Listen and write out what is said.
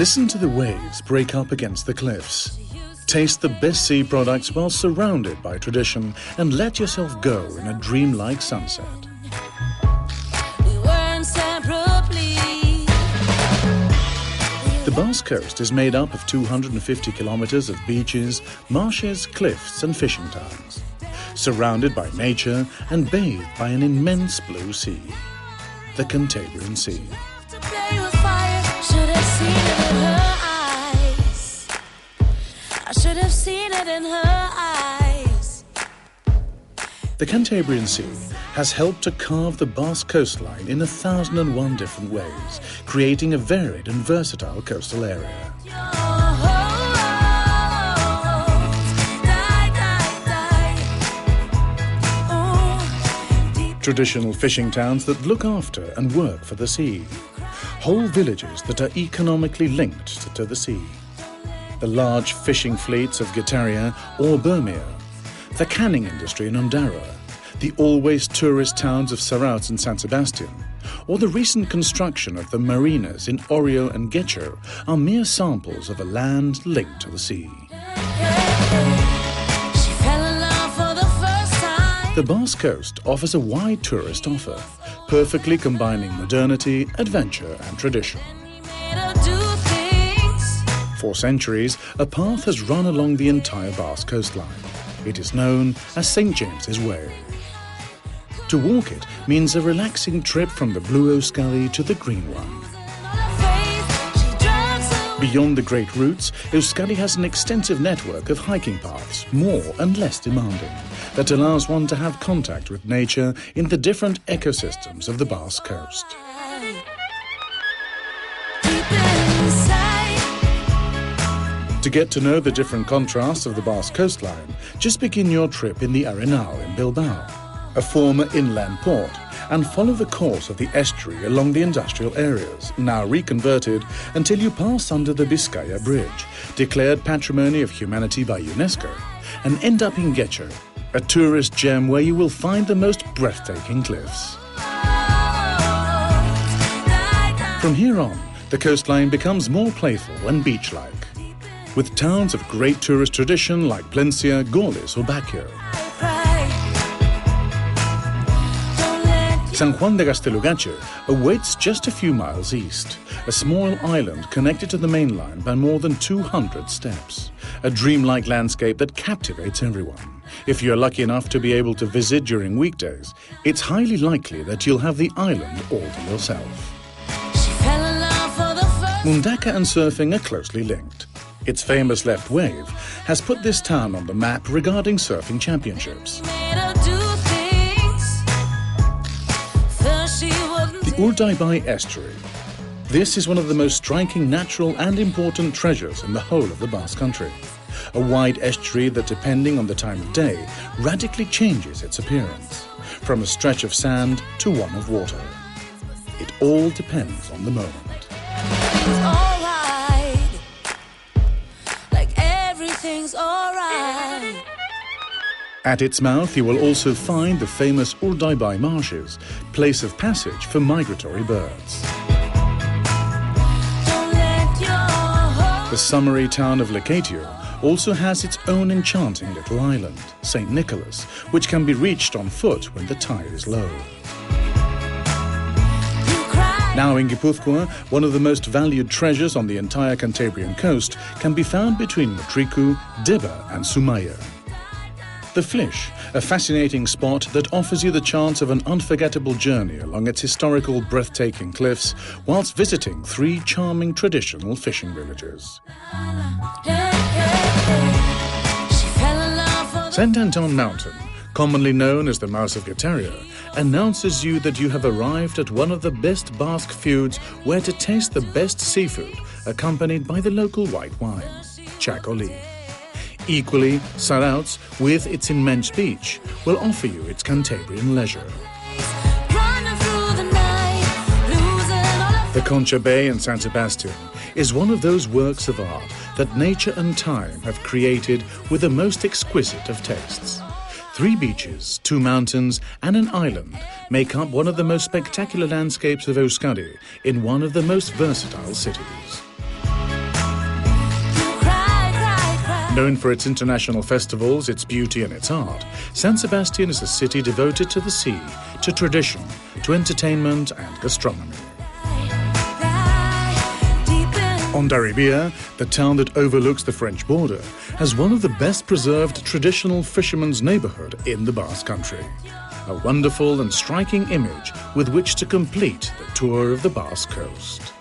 Listen to the waves break up against the cliffs. Taste the best sea products while surrounded by tradition and let yourself go in a dreamlike sunset. The Basque Coast is made up of 250 kilometers of beaches, marshes, cliffs and fishing towns, surrounded by nature and bathed by an immense blue sea, the Cantabrian Sea. Should have seen it in her eyes. The Cantabrian Sea has helped to carve the Basque coastline in 1,001 different ways, creating a varied and versatile coastal area. Traditional fishing towns that look after and work for the sea. Whole villages that are economically linked to the sea. The large fishing fleets of Guetaria or Bermea, the canning industry in Ondara, the always tourist towns of Saraut and San Sebastian, or the recent construction of the marinas in Orio and Getxo are mere samples of a land linked to the sea. The Basque Coast offers a wide tourist offer, perfectly combining modernity, adventure and tradition. For centuries, a path has run along the entire Basque coastline. It is known as St. James's Way. To walk it means a relaxing trip from the blue Euskadi to the green one. Beyond the great routes, Euskadi has an extensive network of hiking paths, more and less demanding, that allows one to have contact with nature in the different ecosystems of the Basque Coast. To get to know the different contrasts of the Basque coastline, just begin your trip in the Arenal in Bilbao, a former inland port, and follow the course of the estuary along the industrial areas, now reconverted, until you pass under the Bizkaia Bridge, declared Patrimony of Humanity by UNESCO, and end up in Getxo, a tourist gem where you will find the most breathtaking cliffs. From here on, the coastline becomes more playful and beach-like, with towns of great tourist tradition like Plencia, Gorliz or Baquio. San Juan de Gaztelugatxe awaits just a few miles east, a small island connected to the mainland by more than 200 steps, a dreamlike landscape that captivates everyone. If you're lucky enough to be able to visit during weekdays, it's highly likely that you'll have the island all to yourself. Mundaka and surfing are closely linked. Its famous left wave has put this town on the map regarding surfing championships. The Urdaibai estuary. This is one of the most striking natural and important treasures in the whole of the Basque Country. A wide estuary that, depending on the time of day, radically changes its appearance, from a stretch of sand to one of water. It all depends on the moment. At its mouth, you will also find the famous Urdaibai marshes, place of passage for migratory birds. The summery town of Lecatio also has its own enchanting little island, St. Nicholas, which can be reached on foot when the tide is low. Now in Gipuzkoa, one of the most valued treasures on the entire Cantabrian coast can be found between Mutriku, Deba and Sumaya. The Flish, a fascinating spot that offers you the chance of an unforgettable journey along its historical, breathtaking cliffs whilst visiting 3 charming traditional fishing villages. Saint Anton Mountain, commonly known as the Mouse of Guetaria, announces you that you have arrived at one of the best Basque feuds where to taste the best seafood, accompanied by the local white wine, Chacoli. Equally, Sarauts, with its immense beach, will offer you its Cantabrian leisure. The Concha Bay in San Sebastian is one of those works of art that nature and time have created with the most exquisite of tastes. 3 beaches, 2 mountains and an island make up one of the most spectacular landscapes of Euskadi in one of the most versatile cities. Known for its international festivals, its beauty and its art, San Sebastian is a city devoted to the sea, to tradition, to entertainment and gastronomy. Hondarribia, the town that overlooks the French border, has one of the best preserved traditional fishermen's neighborhood in the Basque Country. A wonderful and striking image with which to complete the tour of the Basque Coast.